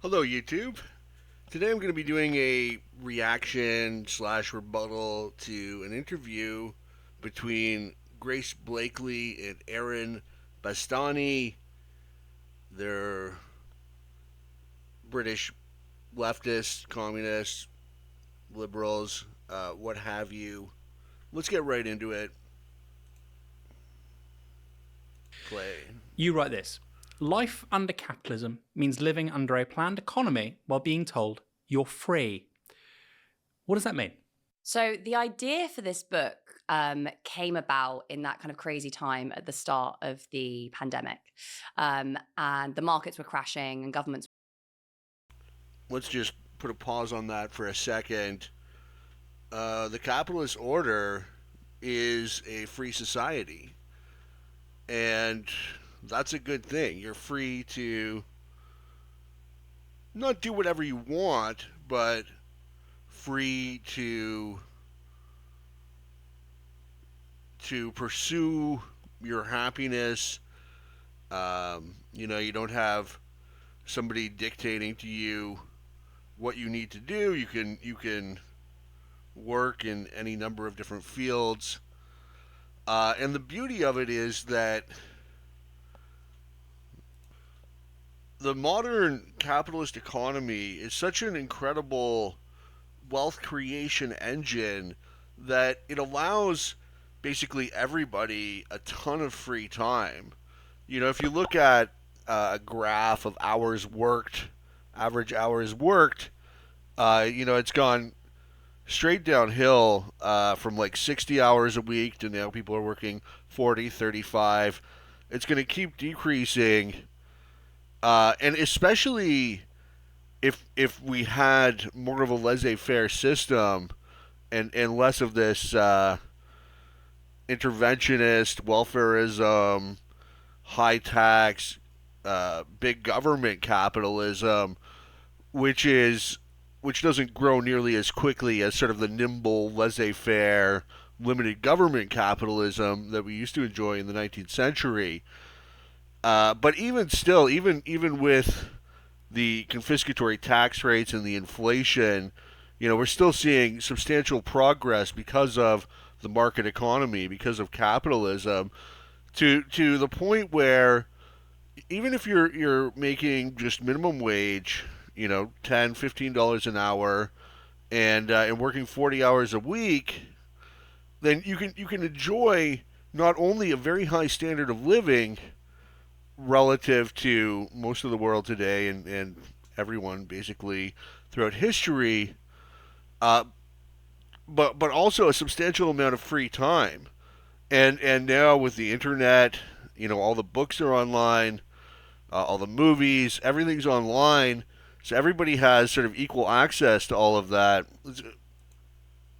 Hello, YouTube. Today I'm going to be doing a reaction slash rebuttal to an interview between Grace Blakeley and Aaron Bastani. They're British leftists, communists, liberals, what have you. Let's get right into it. Play. You write this. Life under capitalism means living under a planned economy while being told you're free. What does that mean? So the idea for this book came about in that kind of crazy time at the start of the pandemic, and the markets were crashing and governments. Let's just put a pause on that for a second. The capitalist order is a free society, and that's a good thing. You're free to not do whatever you want, but free to pursue your happiness. You don't have somebody dictating to you what you need to do. You can work in any number of different fields, and the beauty of it is that the modern capitalist economy is such an incredible wealth creation engine that it allows basically everybody a ton of free time. If you look at a graph of hours worked, average hours worked, it's gone straight downhill from like 60 hours a week to now people are working 40, 35. It's going to keep decreasing, and especially if we had more of a laissez-faire system and less of this interventionist welfareism, high tax, big government capitalism, which is which doesn't grow nearly as quickly as sort of the nimble, laissez-faire, limited government capitalism that we used to enjoy in the 19th century. But even still, even with the confiscatory tax rates and the inflation, we're still seeing substantial progress because of the market economy, because of capitalism, to the point where even if you're making just minimum wage, $10, $15 an hour, and working 40 hours a week, then you can enjoy not only a very high standard of living relative to most of the world today and everyone basically throughout history, uh, but also a substantial amount of free time. And now with the internet, all the books are online, all the movies, everything's online, so everybody has sort of equal access to all of that.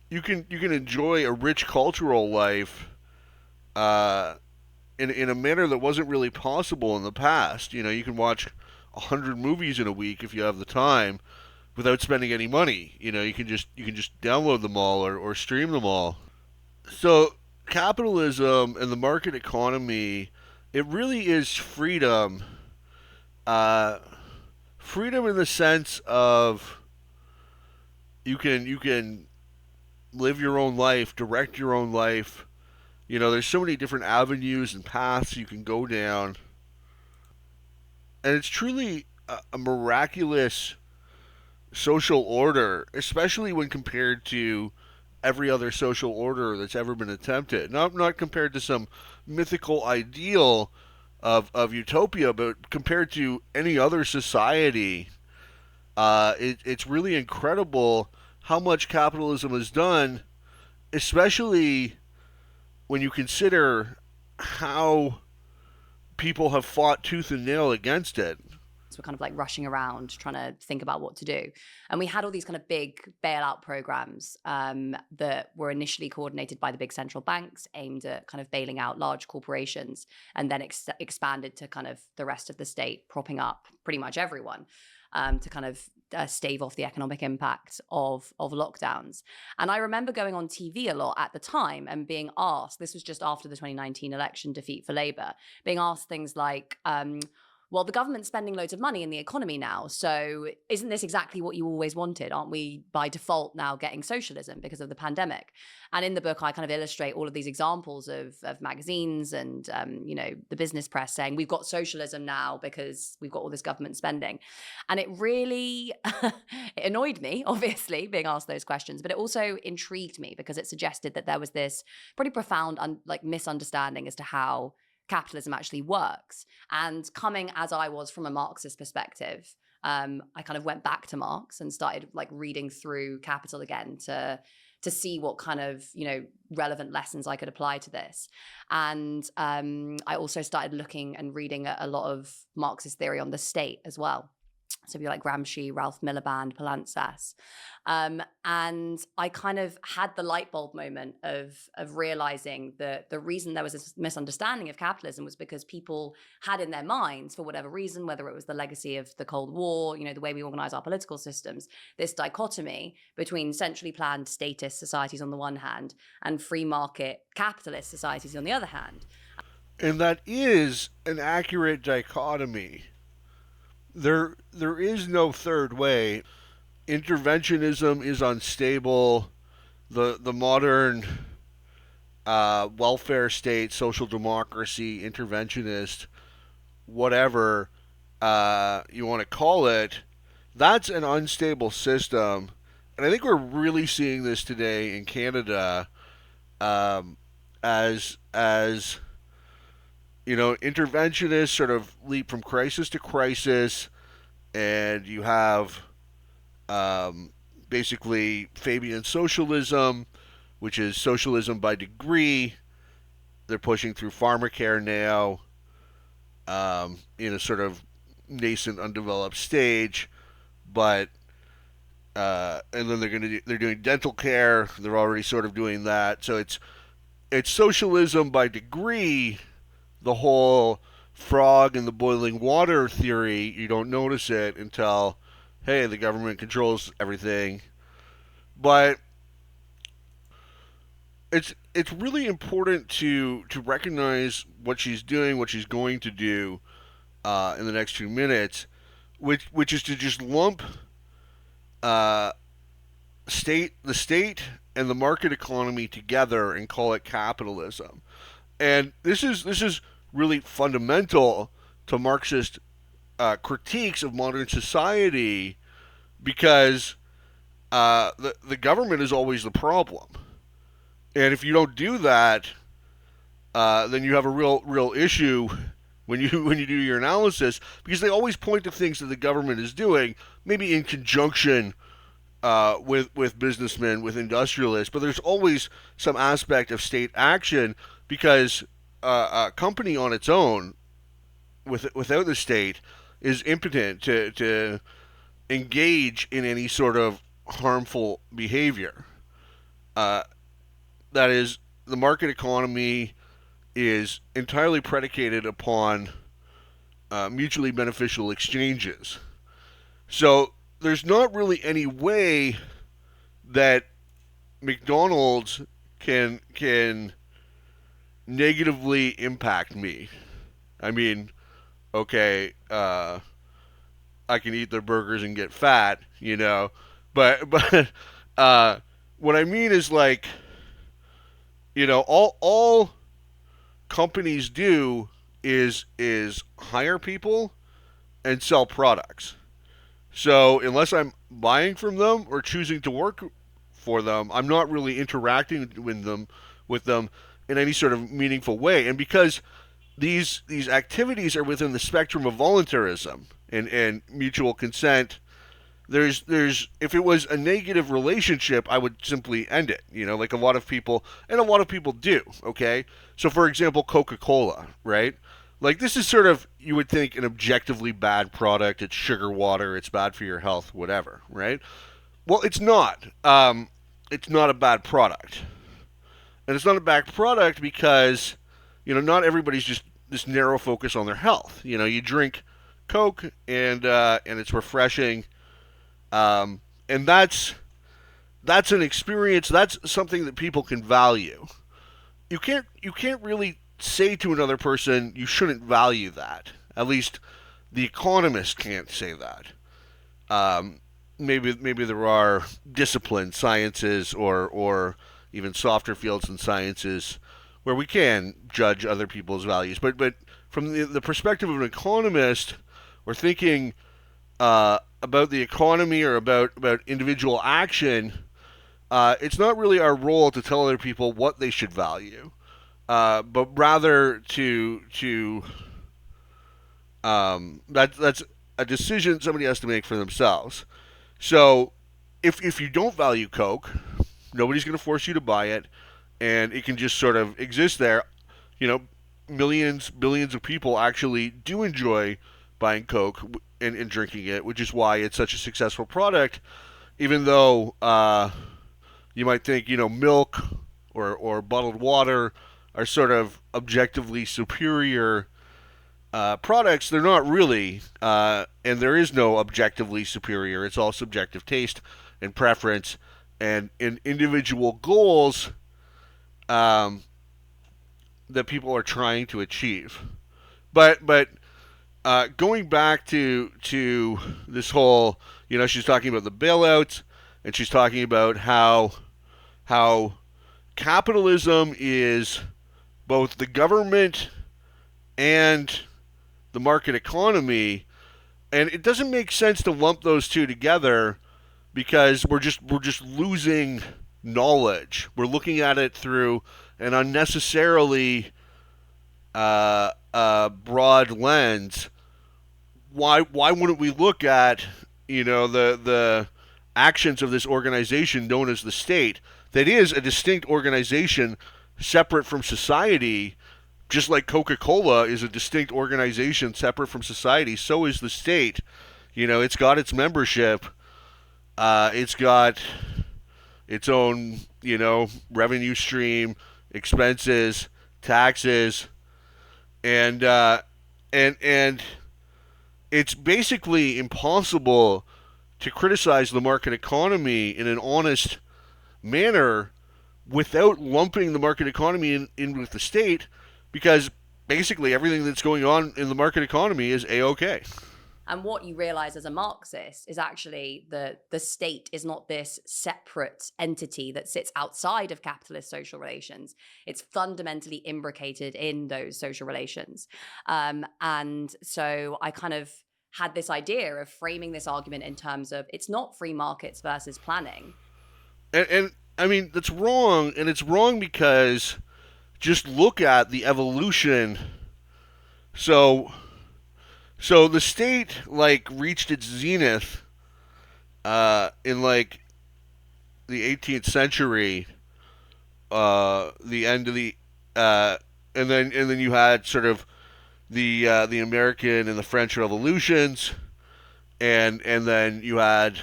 You can enjoy a rich cultural life uh, in a manner that wasn't really possible in the past. You can watch 100 movies in a week if you have the time without spending any money. You can just download them all or stream them all. So capitalism and the market economy, it really is freedom. Uh, Freedom in the sense of you can live your own life, direct your own life. There's so many different avenues and paths you can go down, and it's truly a miraculous social order, especially when compared to every other social order that's ever been attempted. Not compared to some mythical ideal of utopia, but compared to any other society. It's really incredible how much capitalism has done, especially when you consider how people have fought tooth and nail against it. Were kind of like rushing around trying to think about what to do, and we had all these kind of big bailout programs that were initially coordinated by the big central banks, aimed at kind of bailing out large corporations, and then expanded to kind of the rest of the state, propping up pretty much everyone, to kind of stave off the economic impact of lockdowns. And I remember going on TV a lot at the time and being asked, this was just after the 2019 election defeat for Labour, being asked things like, well, the government's spending loads of money in the economy now. So isn't this exactly what you always wanted? Aren't we by default now getting socialism because of the pandemic? And in the book, I kind of illustrate all of these examples of magazines and, the business press saying we've got socialism now because we've got all this government spending. And it really it annoyed me, obviously, being asked those questions, but it also intrigued me because it suggested that there was this pretty profound misunderstanding as to how capitalism actually works. And coming as I was from a Marxist perspective, I kind of went back to Marx and started reading through Capital again to see what kind of relevant lessons I could apply to this. And I also started looking and reading a lot of Marxist theory on the state as well. So people like Gramsci, Ralph Miliband, Palansas. And I kind of had the light bulb moment of realizing that the reason there was this misunderstanding of capitalism was because people had in their minds, for whatever reason, whether it was the legacy of the Cold War, the way we organize our political systems, this dichotomy between centrally planned statist societies on the one hand and free market capitalist societies on the other hand. And that is an accurate dichotomy. There is no third way. Interventionism is unstable. The modern welfare state, social democracy, interventionist, whatever you want to call it, that's an unstable system. And I think we're really seeing this today in Canada as interventionists sort of leap from crisis to crisis, and you have basically Fabian socialism, which is socialism by degree. They're pushing through pharmacare now in a sort of nascent, undeveloped stage, but and then they're doing dental care. They're already sort of doing that. So it's socialism by degree. The whole frog in the boiling water theory, you don't notice it until, hey, the government controls everything. But it's really important to recognize what she's doing, what she's going to do in the next 2 minutes, which is to just lump the state and the market economy together and call it capitalism. And this is really fundamental to Marxist critiques of modern society, because the government is always the problem. And if you don't do that, then you have a real issue when you do your analysis, because they always point to things that the government is doing, maybe in conjunction with businessmen, with industrialists, but there's always some aspect of state action, because a company on its own, without the state, is impotent to engage in any sort of harmful behavior. That is, the market economy is entirely predicated upon mutually beneficial exchanges. So there's not really any way that McDonald's can negatively impact me. I mean, okay, I can eat their burgers and get fat, but what I mean is, all companies do is hire people and sell products. So unless I'm buying from them or choosing to work for them, I'm not really interacting with them in any sort of meaningful way. And because these activities are within the spectrum of voluntarism and mutual consent, there's if it was a negative relationship, I would simply end it, like a lot of people do, okay? So for example, Coca-Cola, right? Like, this is sort of, you would think, an objectively bad product. It's sugar water, it's bad for your health, whatever, right? Well, it's not. It's not a bad product. And it's not a bad product because, not everybody's just this narrow focus on their health. You drink Coke and it's refreshing. And that's an experience. That's something that people can value. You can't really say to another person, you shouldn't value that. At least The economist can't say that. Maybe there are disciplines, sciences, or even softer fields in sciences where we can judge other people's values. But from the perspective of an economist, we're thinking about the economy or about individual action. It's not really our role to tell other people what they should value, but rather that's a decision somebody has to make for themselves. So if you don't value Coke, nobody's going to force you to buy it, and it can just sort of exist there. You know, millions, billions of people actually do enjoy buying Coke and drinking it, which is why it's such a successful product. Even though you might think, milk or bottled water are sort of objectively superior products, they're not really, and there is no objectively superior. It's all subjective taste and preference and individual goals that people are trying to achieve. But going back to this whole, she's talking about the bailouts, and she's talking about how capitalism is both the government and the market economy, and it doesn't make sense to lump those two together because we're just losing knowledge. We're looking at it through an unnecessarily broad lens. Why wouldn't we look at the actions of this organization known as the state, that is a distinct organization separate from society? Just like Coca-Cola is a distinct organization separate from society, so is the state. It's got its membership. It's got its own, revenue stream, expenses, taxes, and it's basically impossible to criticize the market economy in an honest manner without lumping the market economy in with the state, because basically everything that's going on in the market economy is A-OK. And what you realize as a Marxist is actually the state is not this separate entity that sits outside of capitalist social relations. It's fundamentally imbricated in those social relations. And so I kind of had this idea of framing this argument in terms of it's not free markets versus planning. And I mean, that's wrong, and it's wrong because just look at the evolution. So the state reached its zenith in the 18th century, the end of the and then you had sort of the American and the French revolutions, and then you had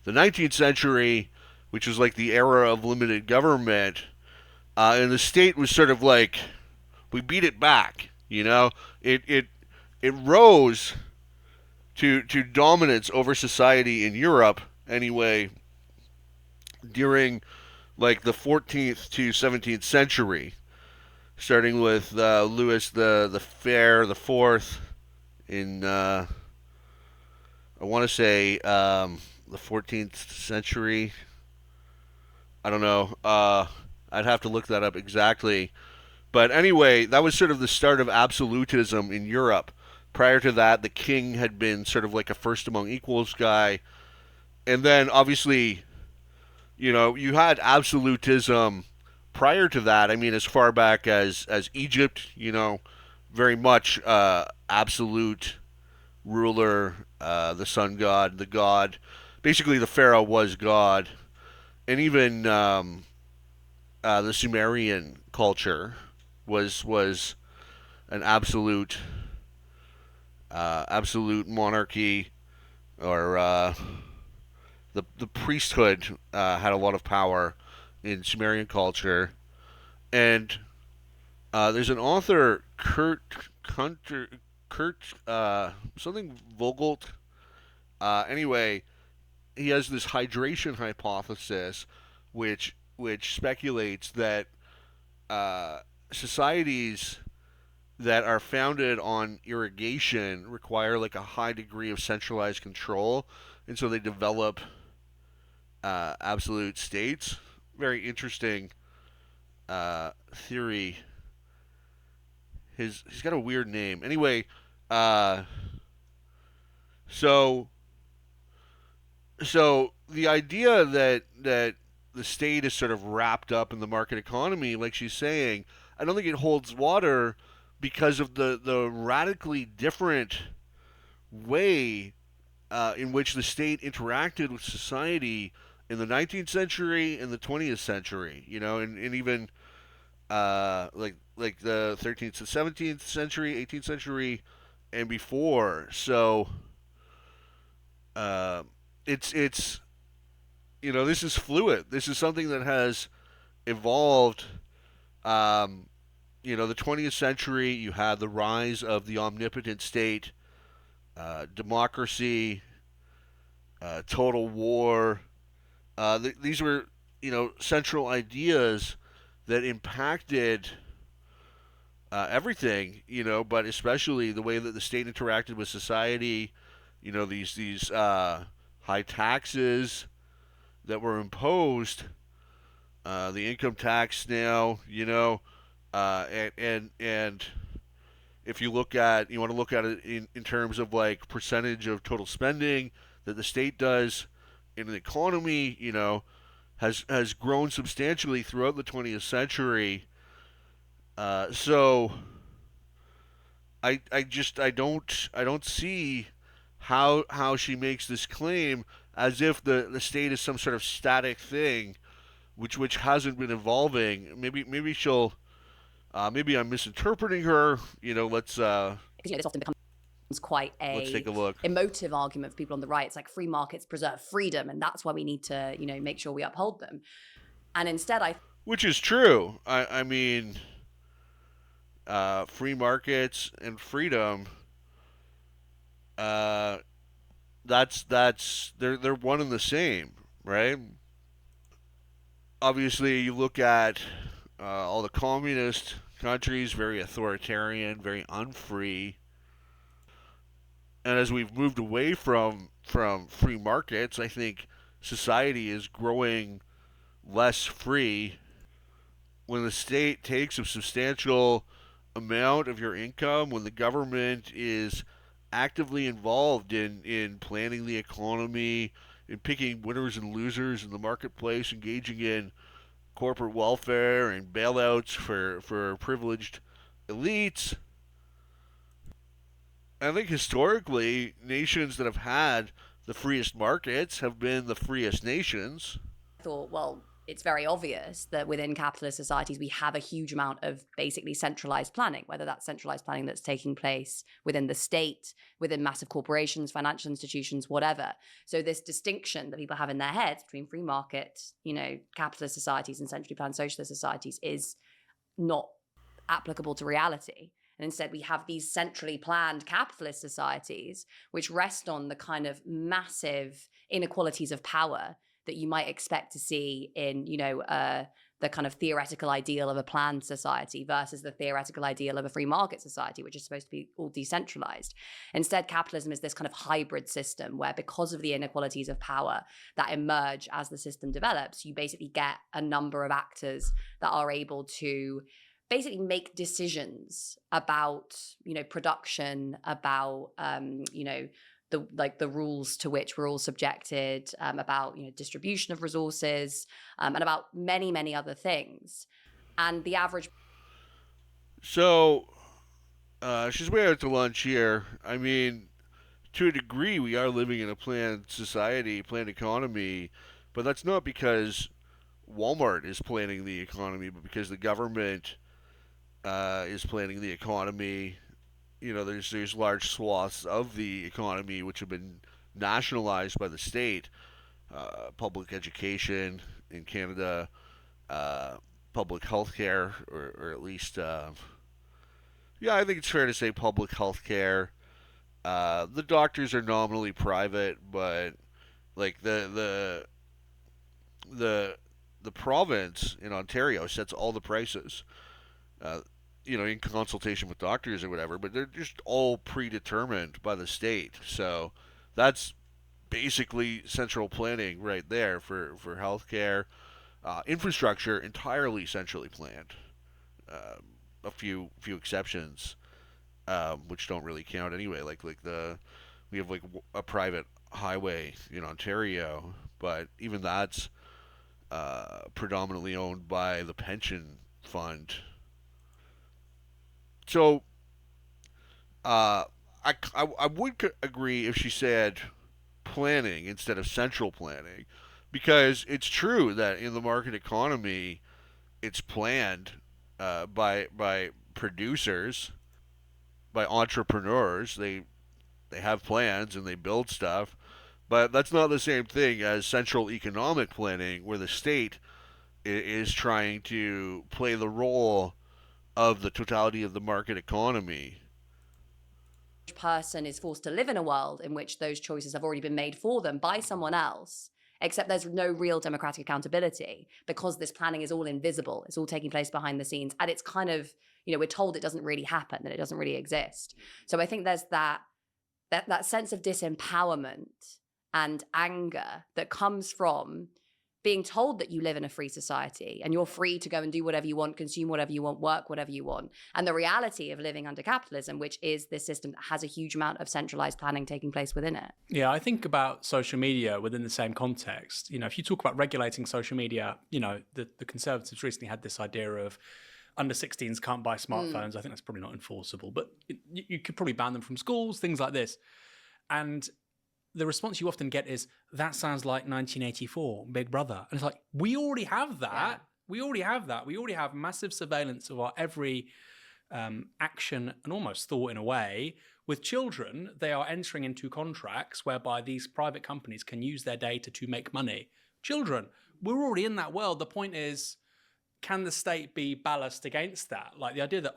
the 19th century, which was like the era of limited government, and the state was sort of like, we beat it back. It rose to dominance over society in Europe anyway during the 14th to 17th century, starting with Louis the Fair, the Fourth, in I want to say the 14th century. I don't know. I'd have to look that up exactly. But anyway, that was sort of the start of absolutism in Europe. Prior to that, the king had been sort of like a first among equals guy. And then, obviously, you had absolutism prior to that. I mean, as far back as Egypt, very much absolute ruler, the sun god, the god. Basically, the pharaoh was God. And even the Sumerian culture was an absolute monarchy, or the priesthood had a lot of power in Sumerian culture. And there's an author, Kurt something Vogelt. Anyway, he has this hydration hypothesis, which speculates that societies that are founded on irrigation require like a high degree of centralized control, and so they develop absolute states. Very interesting theory. He's got a weird name. Anyway, uh, so so the idea that the state is sort of wrapped up in the market economy, like she's saying, I don't think it holds water because of the radically different way in which the state interacted with society in the 19th century and the 20th century. You know, and even like the 13th to 17th century, 18th century, and before. So uh, it's this is fluid. This is something that has evolved. Um, the 20th century, you had the rise of the omnipotent state, democracy, total war. These were central ideas that impacted everything, but especially the way that the state interacted with society. These high taxes that were imposed, the income tax now, and if you want to look at it in terms of like percentage of total spending that the state does in an economy, has grown substantially throughout the 20th century. So I don't see how she makes this claim as if the state is some sort of static thing which hasn't been evolving. Maybe she'll maybe I'm misinterpreting her. This often becomes quite Let's a take a look. emotive argument for people on the right. It's like free markets preserve freedom, and that's why we need to make sure we uphold them. And instead, Which is true. I mean, free markets and freedom. Uh, that's they're one and the same, right? Obviously, you look at all the communist countries, very authoritarian, very unfree. And as we've moved away from free markets, I think society is growing less free. When the state takes a substantial amount of your income, when the government is actively involved in planning the economy, in picking winners and losers in the marketplace, engaging in corporate welfare and bailouts for privileged elites. I think historically, nations that have had the freest markets have been the freest nations. thought, well, it's very obvious that within capitalist societies, we have a huge amount of basically centralized planning, whether that's centralized planning that's taking place within the state, within massive corporations, financial institutions, whatever. So this distinction that people have in their heads between free market, capitalist societies and centrally planned socialist societies is not applicable to reality. And instead, we have these centrally planned capitalist societies, which rest on the kind of massive inequalities of power that you might expect to see in, the kind of theoretical ideal of a planned society versus the theoretical ideal of a free market society, which is supposed to be all decentralized. Instead, capitalism is this kind of hybrid system where, because of the inequalities of power that emerge as the system develops, you basically get a number of actors that are able to basically make decisions about, production, about, the rules to which we're all subjected, about distribution of resources, and about many, many other things. And the average. So she's way out to lunch here. I mean, to a degree, we are living in a planned society, planned economy, but that's not because Walmart is planning the economy, but because the government is planning the economy. There's large swaths of the economy which have been nationalized by the state. Public education in Canada, public health care, or at least, I think it's fair to say public health care. The doctors are nominally private, but like the province in Ontario sets all the prices. Uh, in consultation with doctors or whatever, but they're just all predetermined by the state. So that's basically central planning right there for healthcare. Infrastructure entirely centrally planned. A few exceptions, which don't really count anyway. Like we have like a private highway in Ontario, but even that's predominantly owned by the pension fund. So I would agree if she said planning instead of central planning, because it's true that in the market economy, it's planned by producers, by entrepreneurs. They have plans and they build stuff, but that's not the same thing as central economic planning, where the state is trying to play the role of the totality of the market economy. Person is forced to live in a world in which those choices have already been made for them by someone else, except there's no real democratic accountability because this planning is all invisible. It's all taking place behind the scenes. And it's kind of, we're told it doesn't really happen, that it doesn't really exist. So I think there's that sense of disempowerment and anger that comes from being told that you live in a free society and you're free to go and do whatever you want, consume whatever you want, work whatever you want. And the reality of living under capitalism, which is this system that has a huge amount of centralized planning taking place within it. Yeah, I think about social media within the same context. If you talk about regulating social media, the Conservatives recently had this idea of under 16s can't buy smartphones. I think that's probably not enforceable, but you could probably ban them from schools, things like this. And the response you often get is, that sounds like 1984, Big Brother. And it's like, we already have that. Yeah. We already have that. We already have massive surveillance of our every action and almost thought in a way. With children, they are entering into contracts whereby these private companies can use their data to make money. Children, we're already in that world. The point is, can the state be ballast against that? Like the idea that,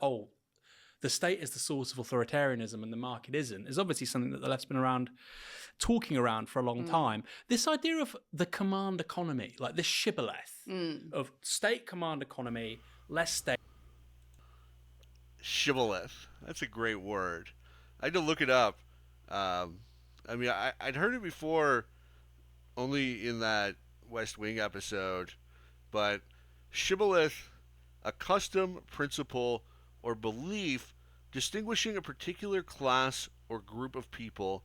the state is the source of authoritarianism and the market isn't, is obviously something that the left's been talking around for a long time. This idea of the command economy, like this shibboleth of state command economy, less state. Shibboleth. That's a great word. I had to look it up. I'd heard it before, only in that West Wing episode, but shibboleth, a custom, principle, or belief distinguishing a particular class or group of people,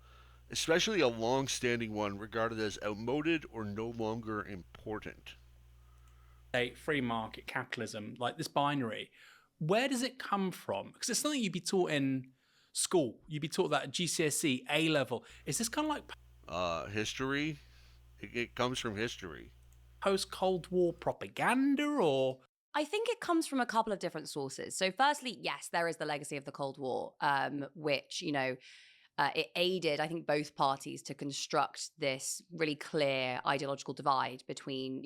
especially a long-standing one regarded as outmoded or no longer important. Free market capitalism, like this binary, where does it come from? Because it's something you'd be taught in school. You'd be taught that at GCSE, A level. Is this kind of like history? It comes from history. Post-Cold War propaganda, or? I think it comes from a couple of different sources. So firstly, yes, there is the legacy of the Cold War, which, it aided, I think, both parties to construct this really clear ideological divide between,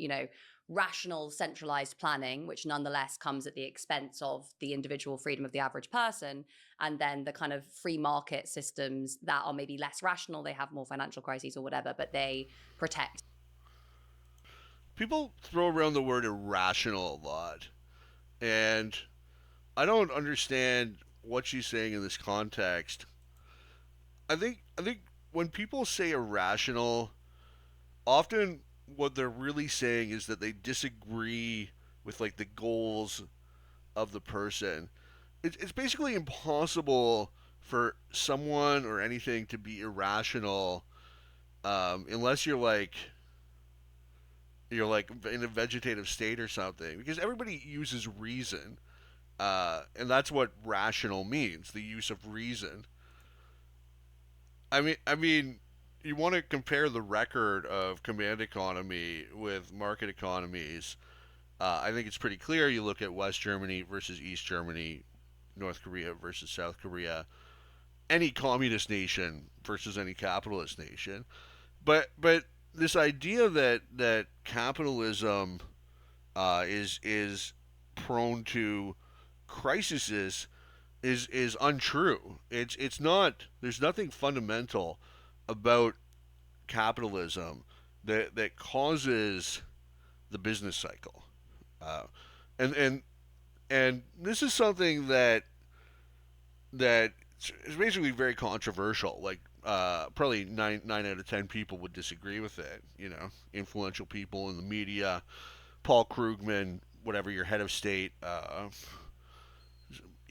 rational centralized planning, which nonetheless comes at the expense of the individual freedom of the average person, and then the kind of free market systems that are maybe less rational. They have more financial crises or whatever, but they protect. People throw around the word irrational a lot, and I don't understand what she's saying in this context. I think when people say irrational, often what they're really saying is that they disagree with like the goals of the person. It's basically impossible for someone or anything to be irrational unless you're like in a vegetative state or something, because everybody uses reason, and that's what rational means, the use of reason. I mean, you want to compare the record of command economy with market economies. I think it's pretty clear. You look at West Germany versus East Germany, North Korea versus South Korea, any communist nation versus any capitalist nation. But this idea that capitalism is prone to crises is untrue. It's not. There's nothing fundamental about capitalism that causes the business cycle, and And this is something that is basically very controversial. Like probably nine out of 10 people would disagree with it. You know, influential people in the media, Paul Krugman, whatever your head of state,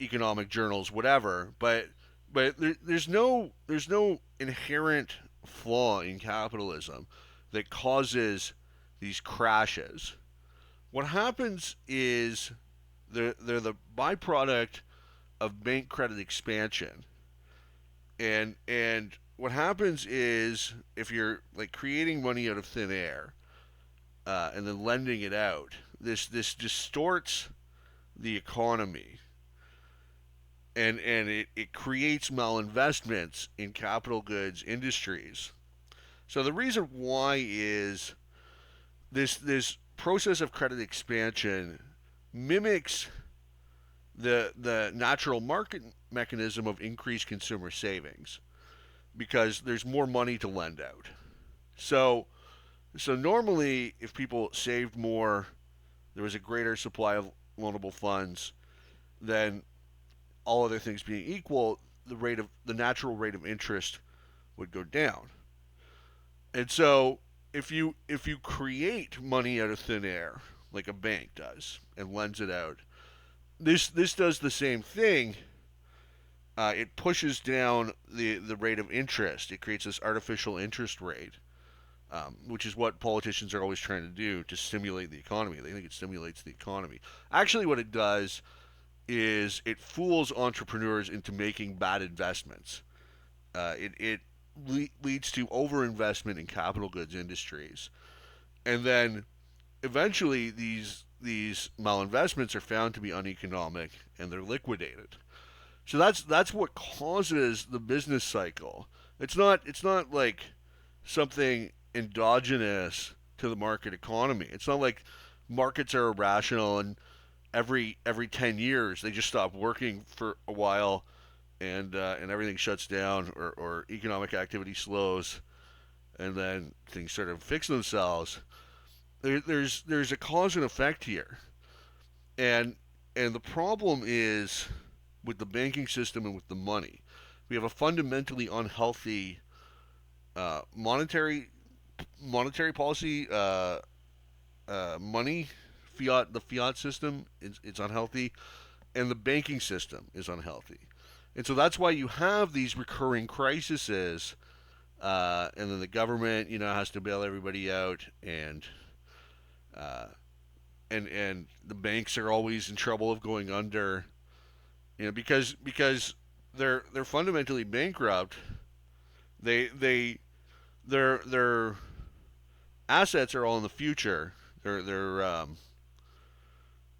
economic journals, whatever. But there's no inherent flaw in capitalism that causes these crashes. What happens is they're the byproduct of bank credit expansion. And what happens is if you're like creating money out of thin air and then lending it out, this distorts the economy, and it creates malinvestments in capital goods industries. So the reason why is this process of credit expansion mimics the natural market mechanism of increased consumer savings because there's more money to lend out. So so normally if people saved more, there was a greater supply of loanable funds, then all other things being equal, the natural rate of interest would go down. And so if you create money out of thin air like a bank does and lends it out, this does the same thing. It pushes down the rate of interest. It creates this artificial interest rate, which is what politicians are always trying to do to stimulate the economy. They think it stimulates the economy. Actually, what it does is it fools entrepreneurs into making bad investments. It leads to overinvestment in capital goods industries, and then eventually these malinvestments are found to be uneconomic and they're liquidated. So that's what causes the business cycle. It's not like something endogenous to the market economy. It's not like markets are irrational and every 10 years they just stop working for a while and everything shuts down or economic activity slows and then things sort of fix themselves. There's a cause and effect here, and and the problem is with the banking system and with the money. We have a fundamentally unhealthy uh, monetary monetary policy, money, the fiat system. It's unhealthy, and the banking system is unhealthy. And so that's why you have these recurring crises, and then the government, has to bail everybody out, uh, and the banks are always in trouble of going under, because they're fundamentally bankrupt. They their assets are all in the future. Their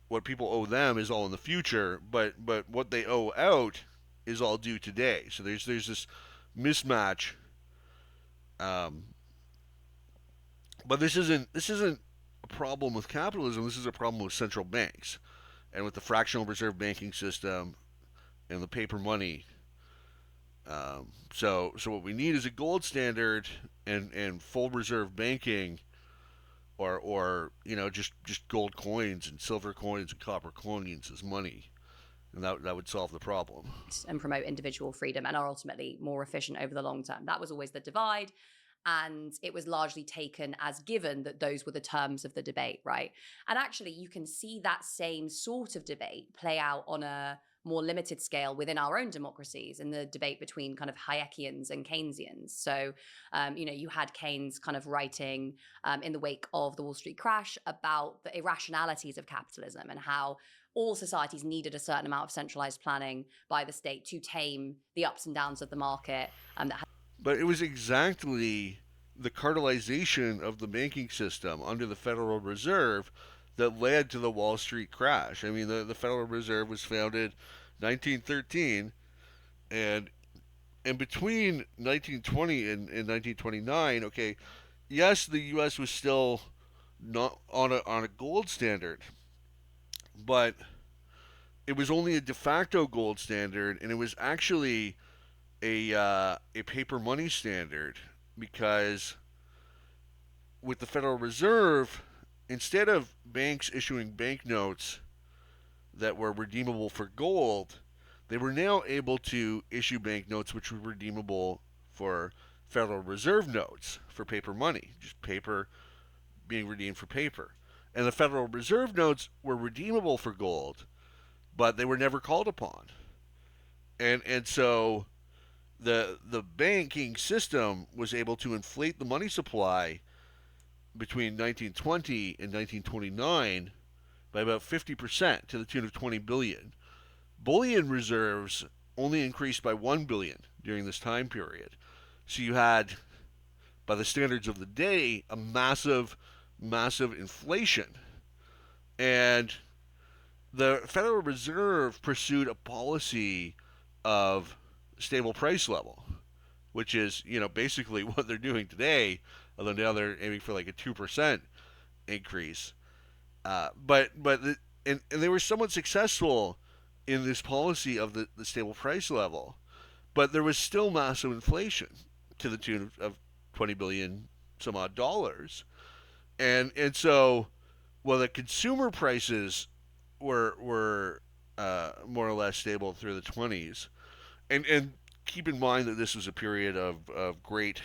what people owe them is all in the future, but what they owe out is all due today. So there's this mismatch. Um, but this isn't a problem with capitalism. This is a problem with central banks and with the fractional reserve banking system and the paper money. So what we need is a gold standard and full reserve banking, or just gold coins and silver coins and copper coins as money, and that would solve the problem. And promote individual freedom and are ultimately more efficient over the long term. That was always the divide. And it was largely taken as given that those were the terms of the debate, right? And actually, you can see that same sort of debate play out on a more limited scale within our own democracies in the debate between kind of Hayekians and Keynesians. So, you had Keynes kind of writing in the wake of the Wall Street crash about the irrationalities of capitalism and how all societies needed a certain amount of centralized planning by the state to tame the ups and downs of the market. But it was exactly the cartelization of the banking system under the Federal Reserve that led to the Wall Street crash. I mean, the Federal Reserve was founded 1913, and between 1920 and 1929, okay, yes, the U.S. was still not on a gold standard, but it was only a de facto gold standard, and it was actually a paper money standard, because with the Federal Reserve, instead of banks issuing banknotes that were redeemable for gold, they were now able to issue banknotes which were redeemable for Federal Reserve notes, for paper money, just paper being redeemed for paper. And the Federal Reserve notes were redeemable for gold, but they were never called upon. And so the banking system was able to inflate the money supply between 1920 and 1929 by about 50% to the tune of 20 billion. Bullion reserves only increased by 1 billion during this time period. So you had, by the standards of the day, a massive inflation. And the Federal Reserve pursued a policy of stable price level, which is, basically what they're doing today, although now they're aiming for like a 2% increase. And they were somewhat successful in this policy of the stable price level, but there was still massive inflation to the tune of 20 billion some odd dollars. And so, the consumer prices were more or less stable through the 20s. And keep in mind that this was a period of great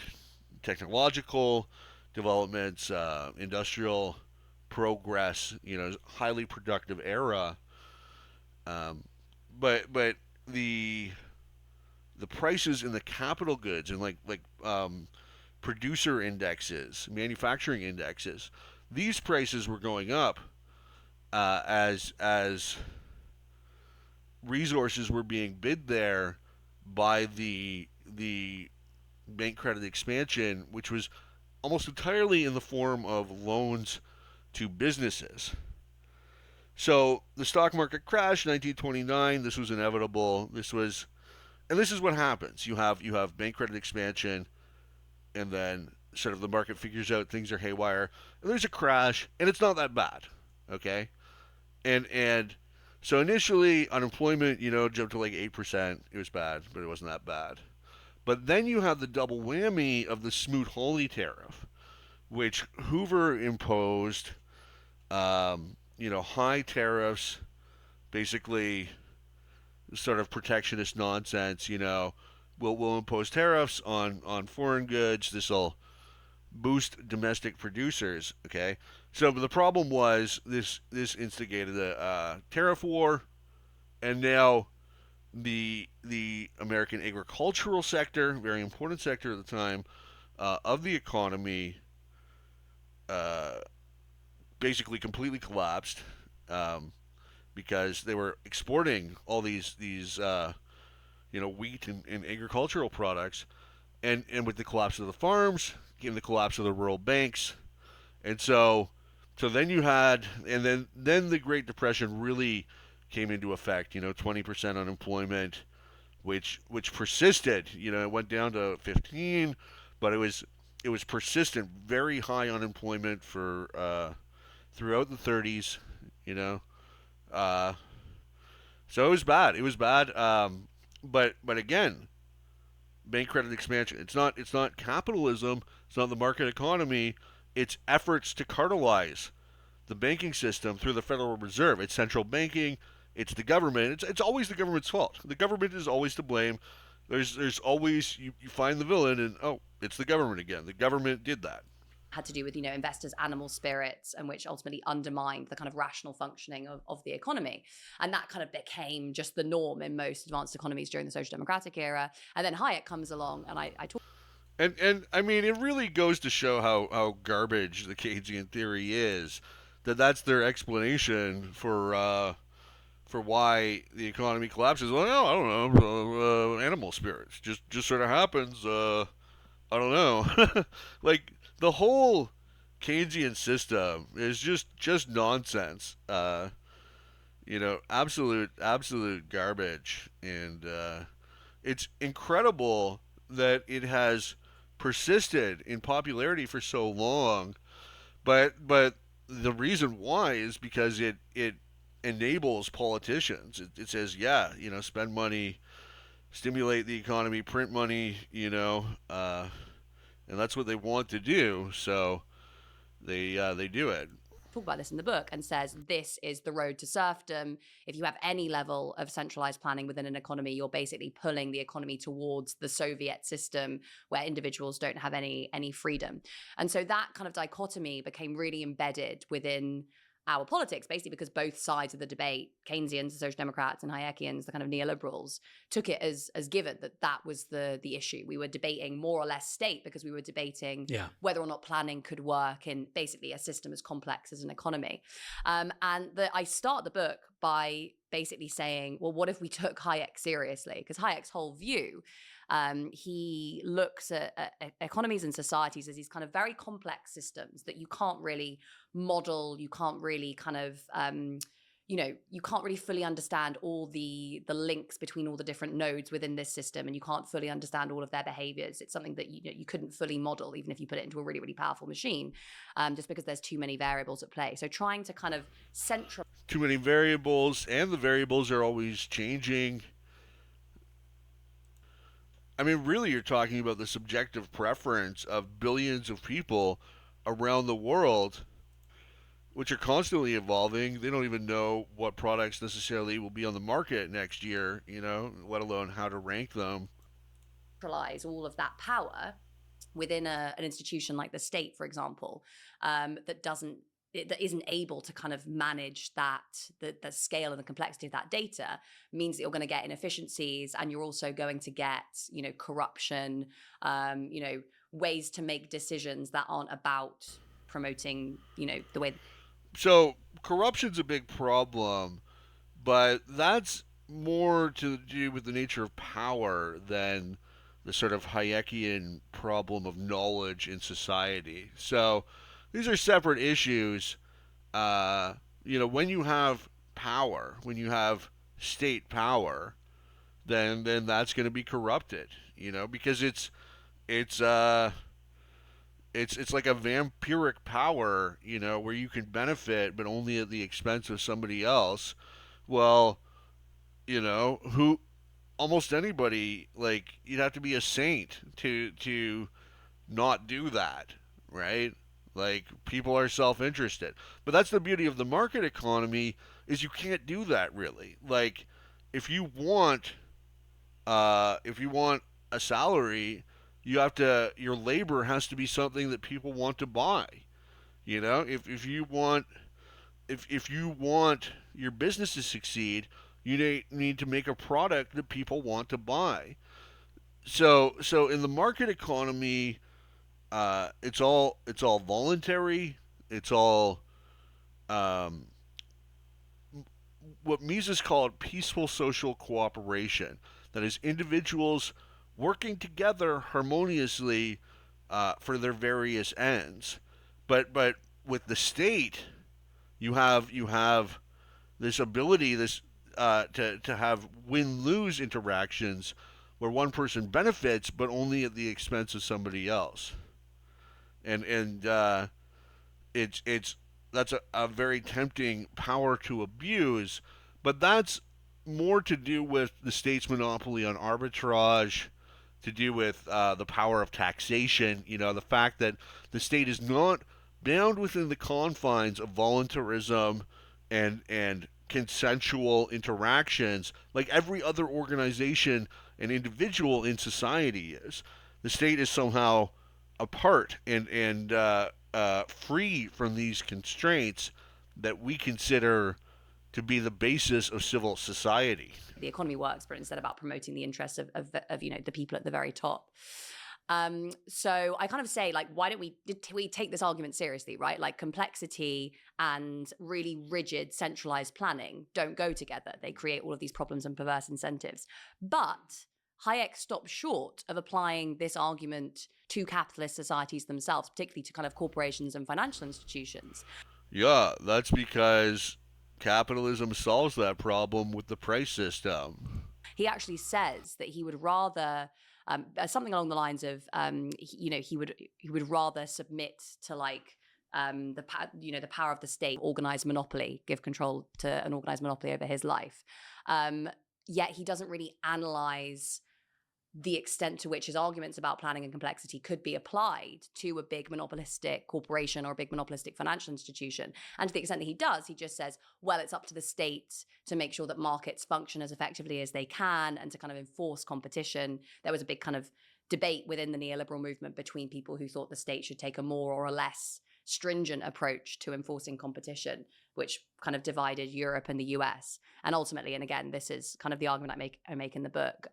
technological developments, industrial progress, highly productive era. But the prices in the capital goods and like producer indexes, manufacturing indexes, these prices were going up as resources were being bid there by the bank credit expansion, which was almost entirely in the form of loans to businesses. So the stock market crashed in 1929. This was inevitable. This is what happens. You have bank credit expansion, and then sort of the market figures out things are haywire, and there's a crash, and it's not that bad, okay? And so initially unemployment, jumped to like 8%. It was bad, but it wasn't that bad. But then you have the double whammy of the Smoot-Hawley tariff, which Hoover imposed. High tariffs, basically sort of protectionist nonsense. We'll impose tariffs on foreign goods. This will boost domestic producers. Okay, so the problem was this instigated a tariff war, and now the American agricultural sector, very important sector at the time of the economy, basically completely collapsed because they were exporting all these wheat and agricultural products, and with the collapse of the farms came the collapse of the rural banks, and so then you had, and then the Great Depression really came into effect. 20% unemployment, which persisted. It went down to 15, but it was persistent, very high unemployment for throughout the 30s. So it was bad. It was bad. But again, bank credit expansion. It's not capitalism. It's not the market economy. It's efforts to cartelize the banking system through the Federal Reserve. It's central banking. It's the government. It's always the government's fault. The government is always to blame. There's always, you find the villain, and it's the government again. The government did that. Had to do with, investors' animal spirits, and which ultimately undermined the kind of rational functioning of the economy. And that kind of became just the norm in most advanced economies during the social democratic era. And then Hayek comes along, and I talk. And I mean, it really goes to show how garbage the Keynesian theory is. That's their explanation for why the economy collapses. Well, no, I don't know. Animal spirits just sort of happens. I don't know. Like, the whole Keynesian system is just nonsense. Absolute garbage. And it's incredible that it has persisted in popularity for so long. But the reason why is because it enables politicians. It says, spend money, stimulate the economy, print money, and that's what they want to do. So they do it. talk about this in the book, and says this is the road to serfdom. If you have any level of centralized planning within an economy, you're basically pulling the economy towards the Soviet system where individuals don't have any freedom. And so that kind of dichotomy became really embedded within our politics, basically because both sides of the debate, Keynesians, the Social Democrats, and Hayekians, the kind of neoliberals, took it as given that was the issue. We were debating more or less state because we were debating whether or not planning could work in basically a system as complex as an economy. I start the book by basically saying, well, what if we took Hayek seriously? Because Hayek's whole view, he looks at economies and societies as these kind of very complex systems that you can't really model, you can't really kind of, you can't really fully understand all the links between all the different nodes within this system, and you can't fully understand all of their behaviors. It's something that you couldn't fully model, even if you put it into a really, really powerful machine, just because there's too many variables at play. So trying to kind of centralize. Too many variables, and the variables are always changing. I mean, really, you're talking about the subjective preference of billions of people around the world, which are constantly evolving. They don't even know what products necessarily will be on the market next year, let alone how to rank them. All of that power within an institution like the state, for example, that isn't able to kind of manage the scale and the complexity of that data, means that you're going to get inefficiencies, and you're also going to get, corruption, ways to make decisions that aren't about promoting, the way. So corruption's a big problem, but that's more to do with the nature of power than the sort of Hayekian problem of knowledge in society. So these are separate issues. When you have power, when you have state power, then that's going to be corrupted. Because it's like a vampiric power, where you can benefit, but only at the expense of somebody else. Well, who almost anybody, like, you'd have to be a saint to not do that, right? Like, people are self-interested. But that's the beauty of the market economy, is you can't do that, really. Like, if you want a salary, your labor has to be something that people want to buy. If you want your business to succeed, you need to make a product that people want to buy. So in the market economy, it's all voluntary. It's all what Mises called peaceful social cooperation. That is, individuals working together harmoniously for their various ends. But with the state, you have this ability, to have win-lose interactions where one person benefits, but only at the expense of somebody else. And that's a very tempting power to abuse, but that's more to do with the state's monopoly on arbitrage, to do with the power of taxation. The fact that the state is not bound within the confines of voluntarism and consensual interactions like every other organization and individual in society is. The state is somehow apart and free from these constraints that we consider to be the basis of civil society. The economy works, but instead about promoting the interests of the people at the very top. So I kind of say, like, why don't we take this argument seriously, right? Like, complexity and really rigid centralized planning don't go together. They create all of these problems and perverse incentives. But Hayek stopped short of applying this argument to capitalist societies themselves, particularly to kind of corporations and financial institutions. Yeah, that's because capitalism solves that problem with the price system. He actually says that he would rather something along the lines of he would rather submit to like the power of the state, organized monopoly, give control to an organized monopoly over his life. Yet he doesn't really analyze the extent to which his arguments about planning and complexity could be applied to a big monopolistic corporation or a big monopolistic financial institution. And to the extent that he does, he just says, well, it's up to the state to make sure that markets function as effectively as they can and to kind of enforce competition. There was a big kind of debate within the neoliberal movement between people who thought the state should take a more or a less stringent approach to enforcing competition, which kind of divided Europe and the US. And ultimately, and again, this is kind of the argument I make in the book,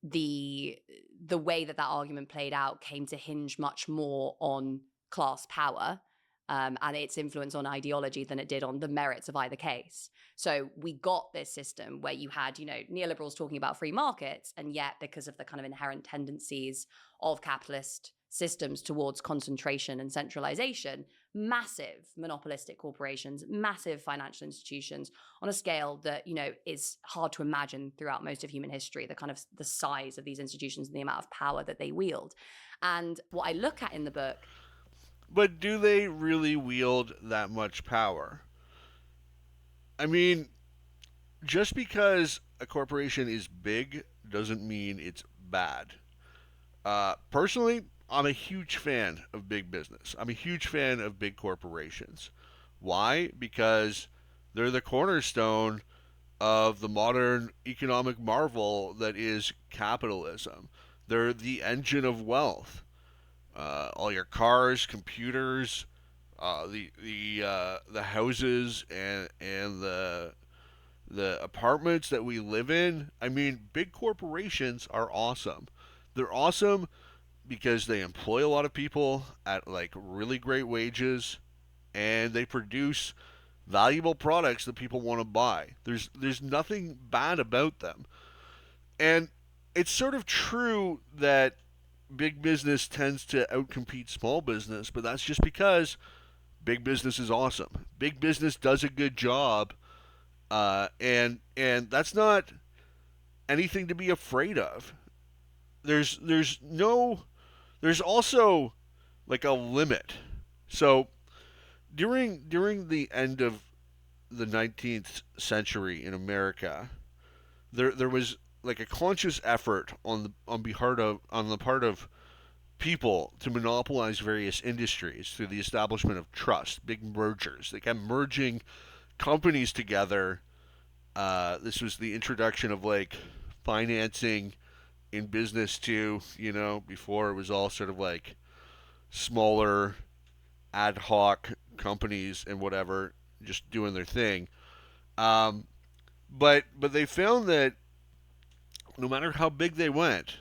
the way that argument played out came to hinge much more on class power and its influence on ideology than it did on the merits of either case. So we got this system where you had, neoliberals talking about free markets, and yet because of the kind of inherent tendencies of capitalist systems towards concentration and centralization, massive monopolistic corporations, massive financial institutions on a scale that, is hard to imagine throughout most of human history, the kind of the size of these institutions and the amount of power that they wield. And what I look at in the book. But do they really wield that much power? I mean, just because a corporation is big doesn't mean it's bad. Personally, I'm a huge fan of big business. I'm a huge fan of big corporations. Why? Because they're the cornerstone of the modern economic marvel that is capitalism. They're the engine of wealth. All your cars, computers, the houses and the apartments that we live in. I mean, big corporations are awesome. They're awesome because they employ a lot of people at like really great wages, and they produce valuable products that people want to buy. There's nothing bad about them. And it's sort of true that big business tends to outcompete small business, but that's just because big business is awesome. Big business does a good job, and that's not anything to be afraid of. There's also like a limit. So during the end of the 19th century in America, there was like a conscious effort on the part of people to monopolize various industries through the establishment of trust, big mergers. They kept merging companies together. This was the introduction of like financing in business too, before it was all sort of like smaller ad hoc companies and whatever, just doing their thing. But they found that no matter how big they went,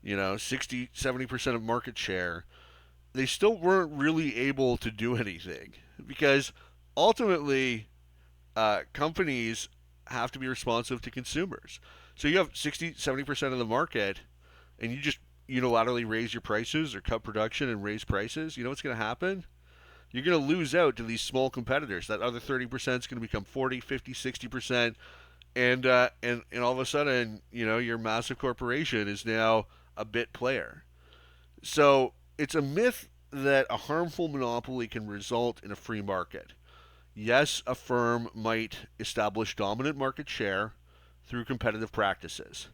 60, 70% of market share, they still weren't really able to do anything because ultimately companies have to be responsive to consumers. So you have 60, 70% of the market and you just unilaterally raise your prices or cut production and raise prices. You know what's going to happen? You're going to lose out to these small competitors. That other 30% is going to become 40, 50, 60%. And all of a sudden, your massive corporation is now a bit player. So it's a myth that a harmful monopoly can result in a free market. Yes, a firm might establish dominant market share through competitive practices,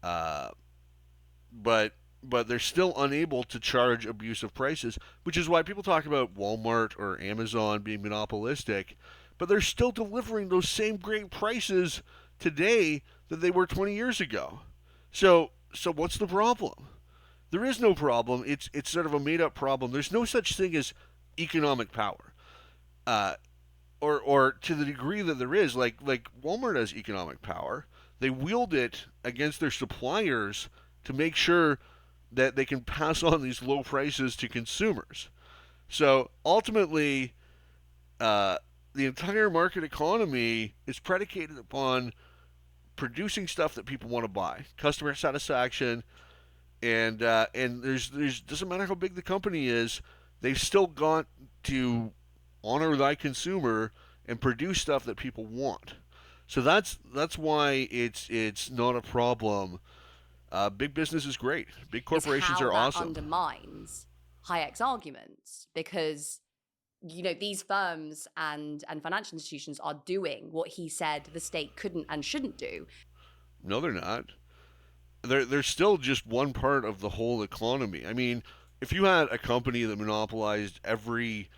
but they're still unable to charge abusive prices, which is why people talk about Walmart or Amazon being monopolistic, but they're still delivering those same great prices today that they were 20 years ago. So what's the problem? There is no problem. It's sort of a made-up problem. There's no such thing as economic power. Or to the degree that there is, like Walmart has economic power. They wield it against their suppliers to make sure that they can pass on these low prices to consumers. So ultimately, the entire market economy is predicated upon producing stuff that people want to buy, customer satisfaction, and there's doesn't matter how big the company is, they've still got to honor thy consumer and produce stuff that people want. So that's why it's not a problem. Big business is great. Big corporations are awesome. Undermines Hayek's arguments because these firms and financial institutions are doing what he said the state couldn't and shouldn't do. No, they're not. they're still just one part of the whole economy. I mean, if you had a company that monopolized every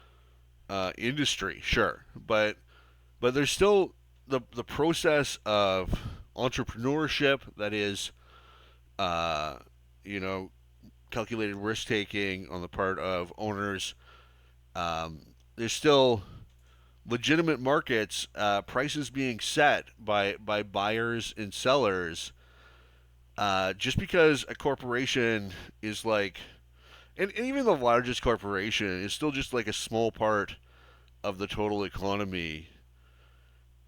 industry, sure, but there's still the process of entrepreneurship that is, uh, you know, calculated risk taking on the part of owners. There's still legitimate markets, prices being set by buyers and sellers. Just because a corporation is like, and even the largest corporation is still just like a small part of the total economy.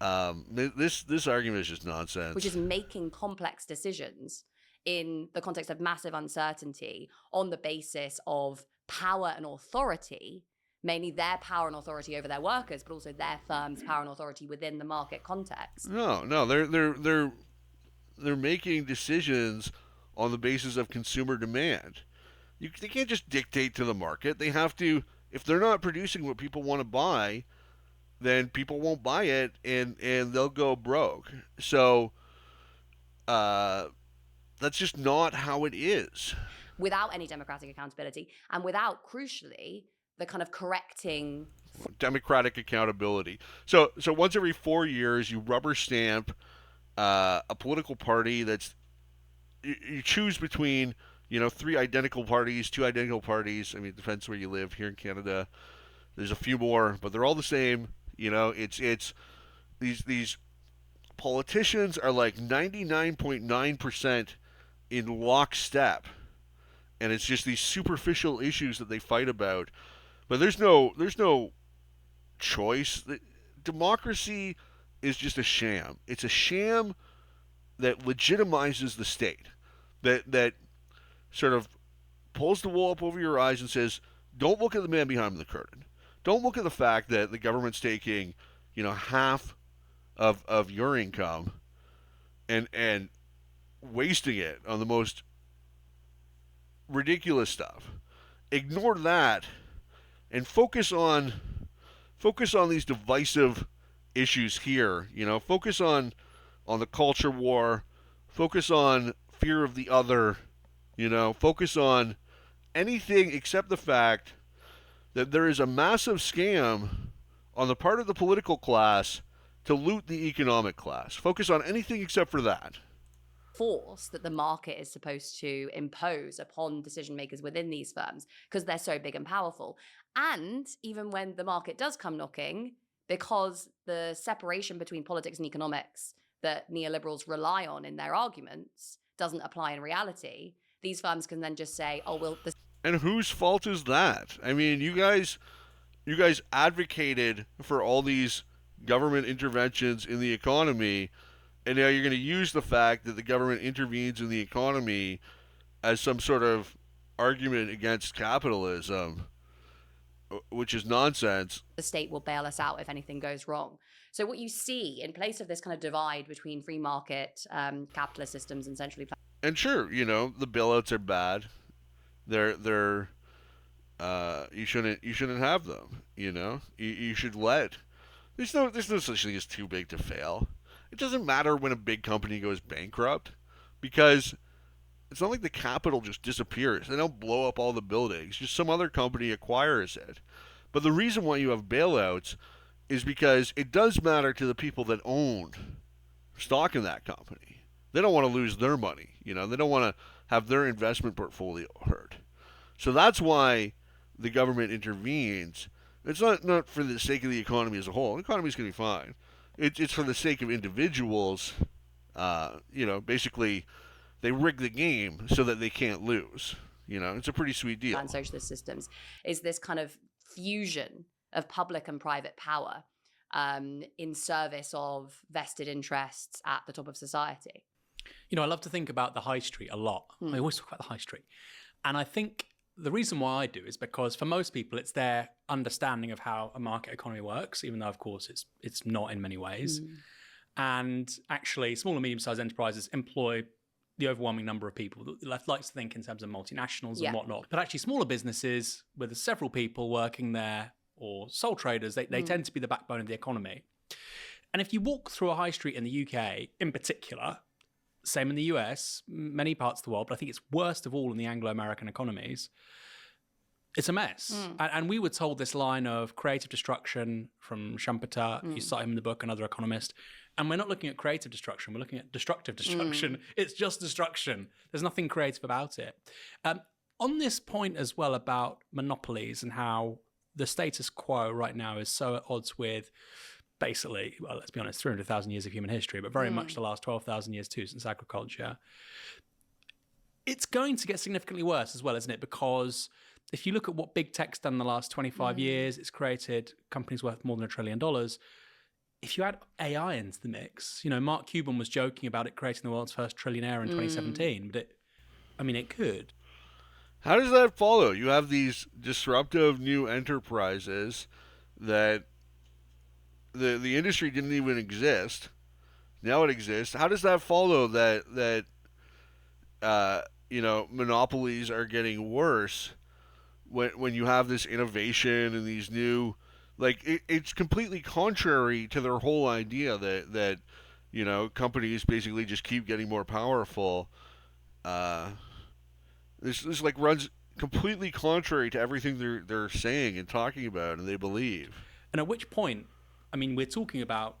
This argument is just nonsense. Which is making complex decisions in the context of massive uncertainty on the basis of power and authority, mainly their power and authority over their workers, but also their firm's power and authority within the market context. No, they're making decisions on the basis of consumer demand. They can't just dictate to the market. They have to. If they're not producing what people want to buy, then people won't buy it, and they'll go broke. So that's just not how it is. Without any democratic accountability, and without, crucially, the kind of correcting democratic accountability. So once every 4 years, you rubber stamp a political party that's you choose between 3 identical parties, 2 identical parties. I mean, it depends where you live. Here in Canada, there's a few more, but they're all the same. It's these politicians are like 99.9% in lockstep, and it's just these superficial issues that they fight about. But there's no choice. Democracy is just a sham. It's a sham that legitimizes the state, that sort of pulls the wool up over your eyes and says, don't look at the man behind the curtain. Don't look at the fact that the government's taking, half of your income and wasting it on the most ridiculous stuff. Ignore that and focus on these divisive issues here. Focus on the culture war. Focus on fear of the other. Focus on anything except the fact that there is a massive scam on the part of the political class to loot the economic class. Focus on anything except for that. Force that the market is supposed to impose upon decision makers within these firms because they're so big and powerful. And even when the market does come knocking, because the separation between politics and economics that neoliberals rely on in their arguments doesn't apply in reality, these firms can then just say, oh, well, this. And whose fault is that? I mean, you guys advocated for all these government interventions in the economy, and now you're going to use the fact that the government intervenes in the economy as some sort of argument against capitalism, which is nonsense. The state will bail us out if anything goes wrong. So what you see in place of this kind of divide between free market capitalist systems and centrally planned. And sure, the bailouts are bad. They're you shouldn't have them. You should let. There's no such thing as too big to fail. It doesn't matter when a big company goes bankrupt, because it's not like the capital just disappears. They don't blow up all the buildings. Just some other company acquires it. But the reason why you have bailouts is because it does matter to the people that own stock in that company. They don't want to lose their money. They don't want to have their investment portfolio hurt. So that's why the government intervenes. It's not for the sake of the economy as a whole. The economy's going to be fine. It's for the sake of individuals. Basically, they rig the game so that they can't lose. It's a pretty sweet deal. And socialist systems is this kind of fusion of public and private power in service of vested interests at the top of society. I love to think about the high street a lot. I always talk about the high street. And I think the reason why I do is because for most people, it's their understanding of how a market economy works, even though, of course, it's not in many ways. And actually, small and medium-sized enterprises employ the overwhelming number of people. The left likes to think in terms of multinationals and whatnot. But actually, smaller businesses with several people working there or sole traders, they tend to be the backbone of the economy. And if you walk through a high street in the UK, in particular, Same in the US, many parts of the world, but I think it's worst of all in the Anglo-American economies. It's a mess. And we were told this line of creative destruction from Schumpeter, you cite him in the book, another economist, and we're not looking at creative destruction, we're looking at destructive destruction. It's just destruction. There's nothing creative about it. On this point as well about monopolies and how the status quo right now is so at odds with basically, well, let's be honest, 300,000 years of human history, but very much the last 12,000 years too since agriculture. It's going to get significantly worse as well, isn't it? Because if you look at what big tech's done in the last 25 years, it's created companies worth more than $1 trillion. If you add AI into the mix, Mark Cuban was joking about it creating the world's first trillionaire in 2017, but it could. How does that follow? You have these disruptive new enterprises that the industry didn't even exist. Now it exists. How does that follow that monopolies are getting worse when you have this innovation and these new, it's completely contrary to their whole idea that companies basically just keep getting more powerful. This runs completely contrary to everything they're saying and talking about and they believe. And at which point, we're talking about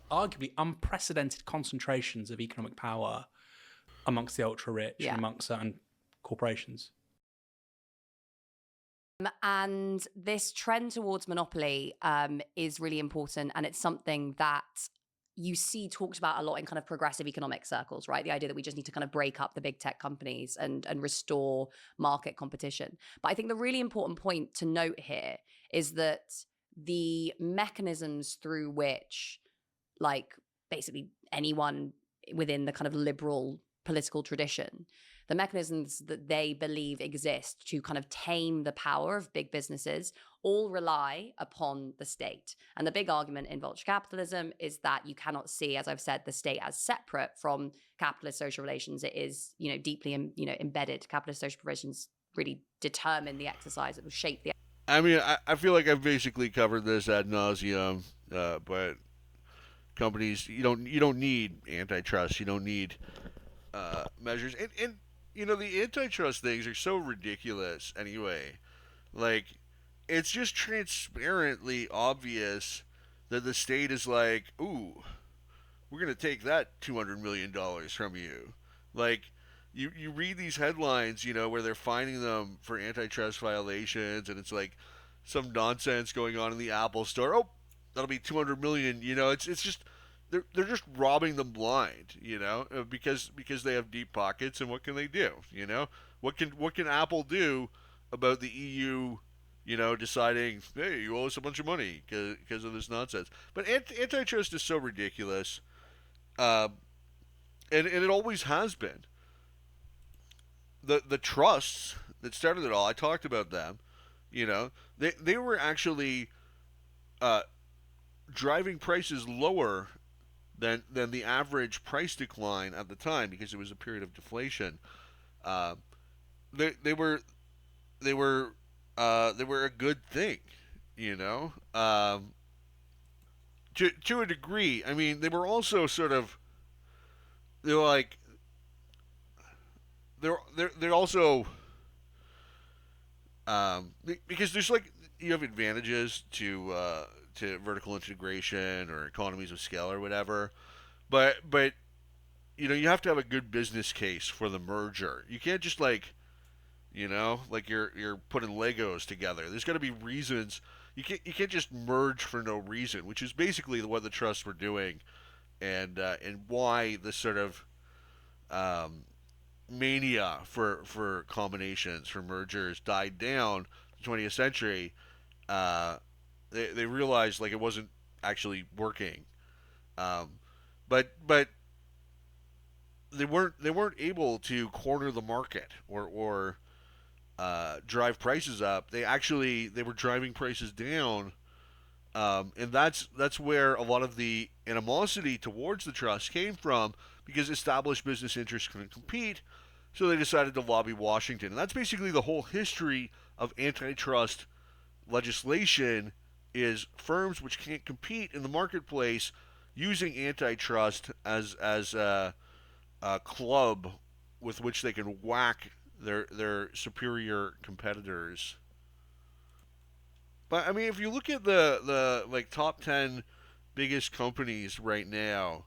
arguably unprecedented concentrations of economic power amongst the ultra-rich and amongst certain corporations. And this trend towards monopoly is really important, and it's something that you see talked about a lot in kind of progressive economic circles, right? The idea that we just need to kind of break up the big tech companies and restore market competition. But I think the really important point to note here is that the mechanisms through which, basically anyone within the kind of liberal political tradition, the mechanisms that they believe exist to kind of tame the power of big businesses all rely upon the state. And the big argument in Vulture Capitalism is that you cannot see, as I've said, the state as separate from capitalist social relations. It is, deeply, embedded. Capitalist social relations really determine the exercise. It will shape the. I feel like I've basically covered this ad nauseum, but companies, you don't need antitrust. You don't need measures. And the antitrust things are so ridiculous anyway. It's just transparently obvious that the state is like, ooh, we're going to take that $200 million from you. You read these headlines, where they're fining them for antitrust violations, and it's like some nonsense going on in the Apple store. Oh, that'll be $200 million. It's just they're just robbing them blind, because they have deep pockets, and what can they do? What can Apple do about the EU? Deciding, hey, you owe us a bunch of money because of this nonsense. But antitrust is so ridiculous, and it always has been. The trusts that started it all, I talked about them. They were actually driving prices lower than the average price decline at the time because it was a period of deflation. They were a good thing, to a degree. They were also sort of, they're also, because there's you have advantages to vertical integration or economies of scale or whatever, but you have to have a good business case for the merger. You can't just you're putting Legos together. There's got to be reasons. You can't just merge for no reason, which is basically what the trusts were doing, and why this sort of mania for combinations, for mergers, died down in the 20th century. They realized it wasn't actually working, but they weren't able to corner the market or drive prices up. They were driving prices down, and that's where a lot of the animosity towards the trust came from, because established business interests couldn't compete, so they decided to lobby Washington. And that's basically the whole history of antitrust legislation, is firms which can't compete in the marketplace using antitrust as club with which they can whack their superior competitors. But I mean, if you look at the like top 10 biggest companies right now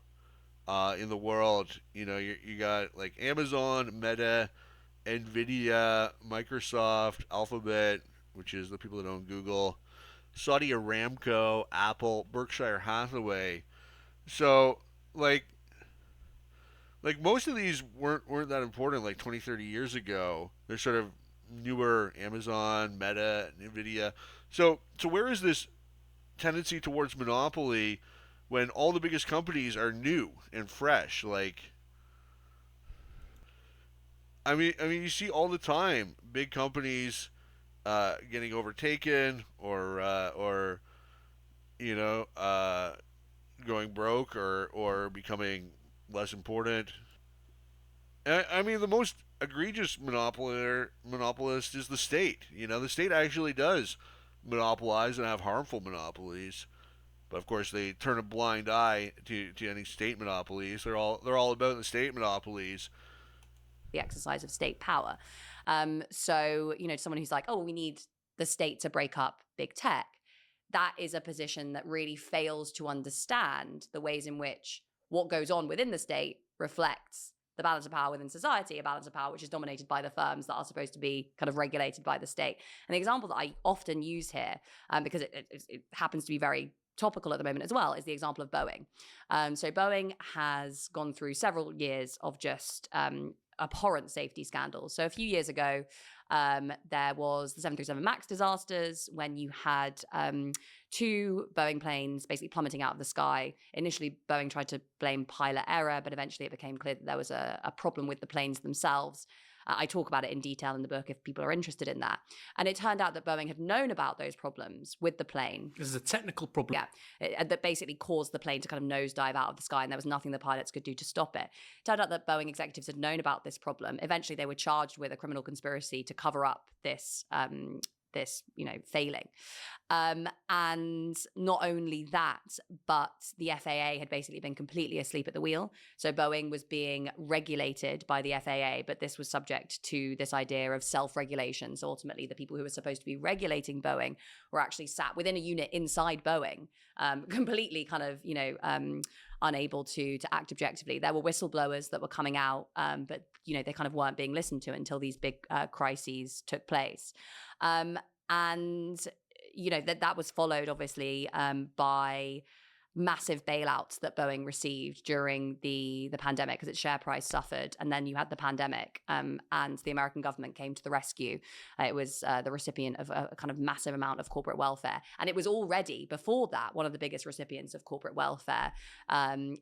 in the world, you got like Amazon, Meta, Nvidia, Microsoft, Alphabet, which is the people that own Google, Saudi Aramco, Apple, Berkshire Hathaway. So like most of these weren't that important like 20, 30 years ago. They're sort of newer: Amazon, Meta, Nvidia. So where is this tendency towards monopoly when all the biggest companies are new and fresh? Like, I mean, you see all the time big companies getting overtaken, or you know uh, going broke, or becoming less important. I mean, the most egregious monopolist is the state. The state actually does monopolize and have harmful monopolies. But of course, they turn a blind eye to any state monopolies. They're all about the state monopolies. The exercise of state power. So, someone who's like, oh, we need the state to break up big tech, that is a position that really fails to understand the ways in which what goes on within the state reflects the balance of power within society, a balance of power which is dominated by the firms that are supposed to be kind of regulated by the state. And the example that I often use here, because it happens to be very topical at the moment as well, is the example of Boeing. So Boeing has gone through several years of just abhorrent safety scandals. So a few years ago, there was the 737 MAX disasters when you had two Boeing planes basically plummeting out of the sky. Initially, Boeing tried to blame pilot error, but eventually it became clear that there was a problem with the planes themselves. I talk about it in detail in the book if people are interested in that. And it turned out that Boeing had known about those problems with the plane. This is a technical problem. Yeah, that basically caused the plane to kind of nosedive out of the sky, and there was nothing the pilots could do to stop it. It turned out that Boeing executives had known about this problem. Eventually, they were charged with a criminal conspiracy to cover up this failing. And not only that, but the FAA had basically been completely asleep at the wheel. So Boeing was being regulated by the FAA, but this was subject to this idea of self-regulation. So ultimately, the people who were supposed to be regulating Boeing were actually sat within a unit inside Boeing, completely kind of, unable to act objectively. There were whistleblowers that were coming out, but they kind of weren't being listened to until these big crises took place. And that was followed obviously by massive bailouts that Boeing received during the pandemic because its share price suffered. And then you had the pandemic, and the American government came to the rescue. It was the recipient of a kind of massive amount of corporate welfare. And it was already, before that, one of the biggest recipients of corporate welfare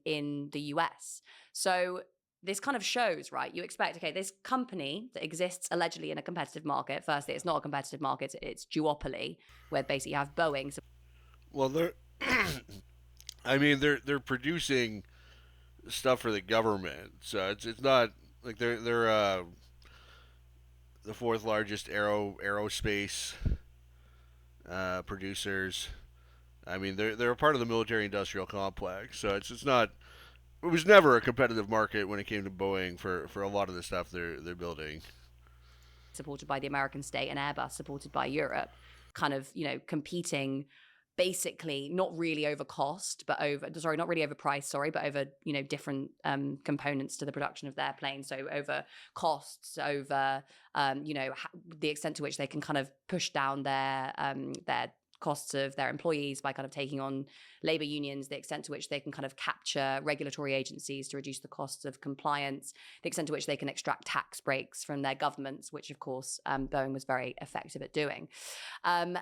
in the US. So this kind of shows, right? You expect, okay, this company that exists allegedly in a competitive market. Firstly, it's not a competitive market; it's duopoly, where basically you have Boeing. Well, they're producing stuff for the government, so it's not like they're the fourth largest aerospace producers. I mean, they're a part of the military-industrial complex, so it's not. It was never a competitive market when it came to Boeing for a lot of the stuff they're building. Supported by the American state, and Airbus supported by Europe, kind of, competing basically not really over cost, but not really over price, but over, different components to the production of their planes. So over costs, over, the extent to which they can kind of push down their costs of their employees by kind of taking on labor unions, the extent to which they can kind of capture regulatory agencies to reduce the costs of compliance, the extent to which they can extract tax breaks from their governments, which of course Boeing was very effective at doing. When,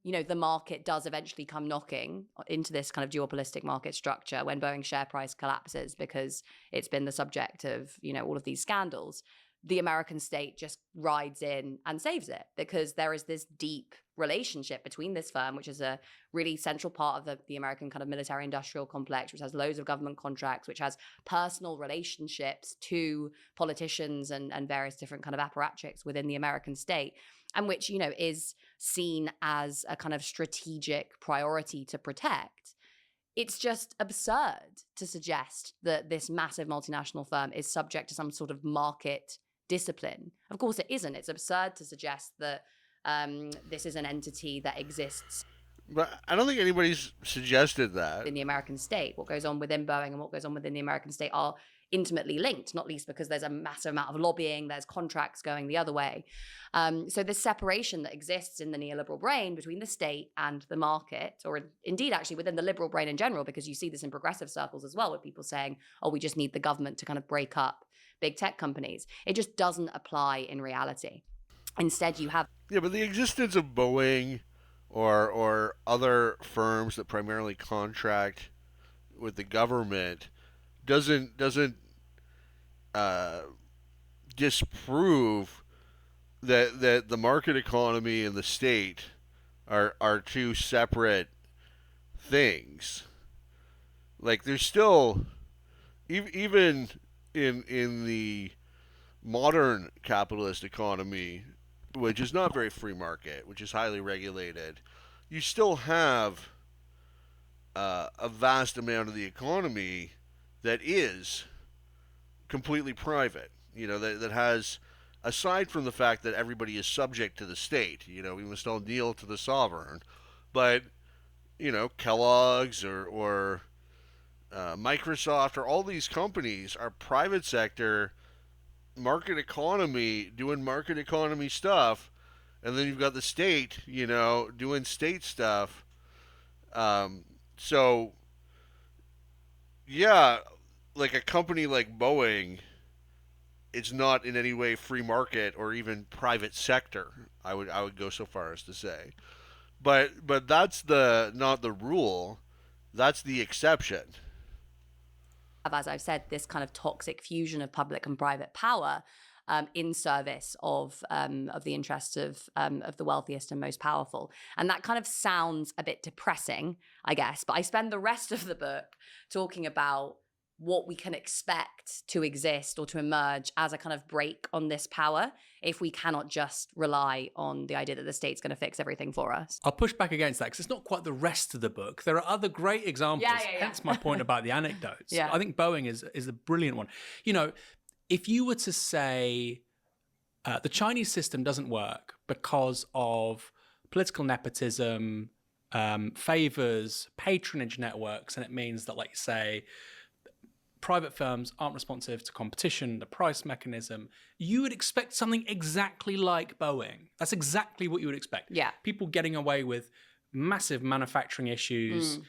the market does eventually come knocking into this kind of duopolistic market structure, when Boeing's share price collapses because it's been the subject of, all of these scandals, the American state just rides in and saves it, because there is this deep relationship between this firm, which is a really central part of the American kind of military industrial complex, which has loads of government contracts, which has personal relationships to politicians and various different kind of apparatchiks within the American state, and which, is seen as a kind of strategic priority to protect. it's just absurd to suggest that this massive multinational firm is subject to some sort of market discipline. Of course it isn't. It's absurd to suggest that this is an entity that exists But I don't think anybody's suggested that. in the American state. What goes on within Boeing and what goes on within the American state are intimately linked, not least because there's a massive amount of lobbying, there's contracts going the other way. So this separation that exists in the neoliberal brain between the state and the market, or indeed actually within the liberal brain in general, because you see this in progressive circles as well, with people saying, oh, we just need the government to kind of break up big tech companies. It just doesn't apply in reality. Instead, you have... Yeah, but the existence of Boeing or other firms that primarily contract with the government doesn't disprove that the market economy and the state are two separate things. Like there's still even in the modern capitalist economy, which is not very free market, which is highly regulated, you still have a vast amount of the economy that is completely private. That has, aside from the fact that everybody is subject to the state, we must all kneel to the sovereign, but Kellogg's or Microsoft or all these companies are private sector market economy doing market economy stuff, and then you've got the state, doing state stuff. So yeah, like a company like Boeing, it's not in any way free market or even private sector. I would go so far as to say, but that's not the rule. That's the exception. As I've said, this kind of toxic fusion of public and private power in service of the interests of the wealthiest and most powerful. And that kind of sounds a bit depressing, I guess, but I spend the rest of the book talking about what we can expect to exist or to emerge as a kind of break on this power if we cannot just rely on the idea that the state's going to fix everything for us. I'll push back against that because it's not quite the rest of the book. There are other great examples, hence my point about the anecdotes. I think Boeing is a brilliant one. If you were to say the Chinese system doesn't work because of political nepotism, favors, patronage networks, and it means that, like, say, private firms aren't responsive to competition, the price mechanism, you would expect something exactly like Boeing. That's exactly what you would expect. Yeah. People getting away with massive manufacturing issues,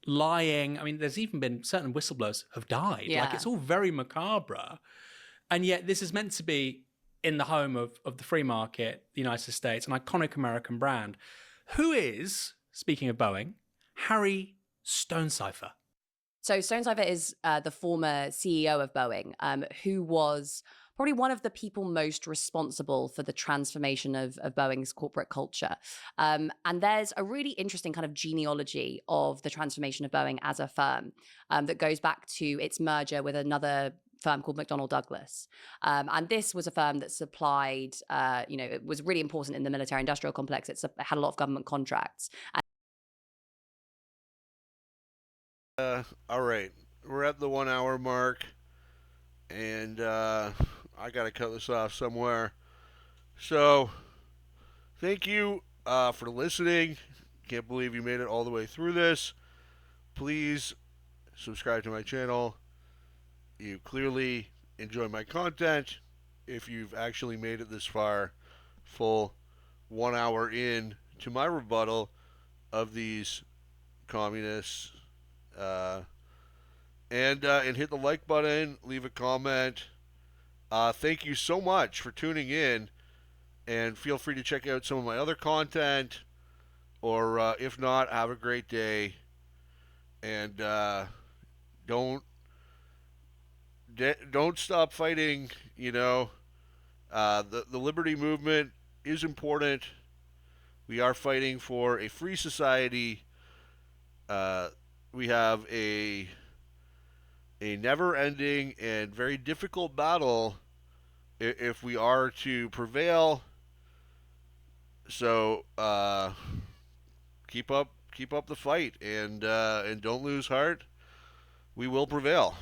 lying. I mean, there's even been certain whistleblowers have died. Yeah. Like, it's all very macabre. And yet this is meant to be in the home of the free market, the United States, an iconic American brand. Who is, speaking of Boeing, Harry Stonecipher? So Stonecipher is the former CEO of Boeing, who was probably one of the people most responsible for the transformation of Boeing's corporate culture. And there's a really interesting kind of genealogy of the transformation of Boeing as a firm that goes back to its merger with another firm called McDonnell Douglas. And this was a firm that supplied, it was really important in the military industrial complex. It had a lot of government contracts. All right, we're at the 1 hour mark, and I gotta cut this off somewhere. So, thank you for listening. Can't believe you made it all the way through this. Please subscribe to my channel. You clearly enjoy my content if you've actually made it this far, full 1 hour in to my rebuttal of these communists. And hit the like button, leave a comment. Thank you so much for tuning in, and feel free to check out some of my other content, or if not, have a great day, and don't stop fighting. The liberty movement is important. We are fighting for a free society. We have a never-ending and very difficult battle if we are to prevail. So keep up keep up the fight and don't lose heart. We will prevail.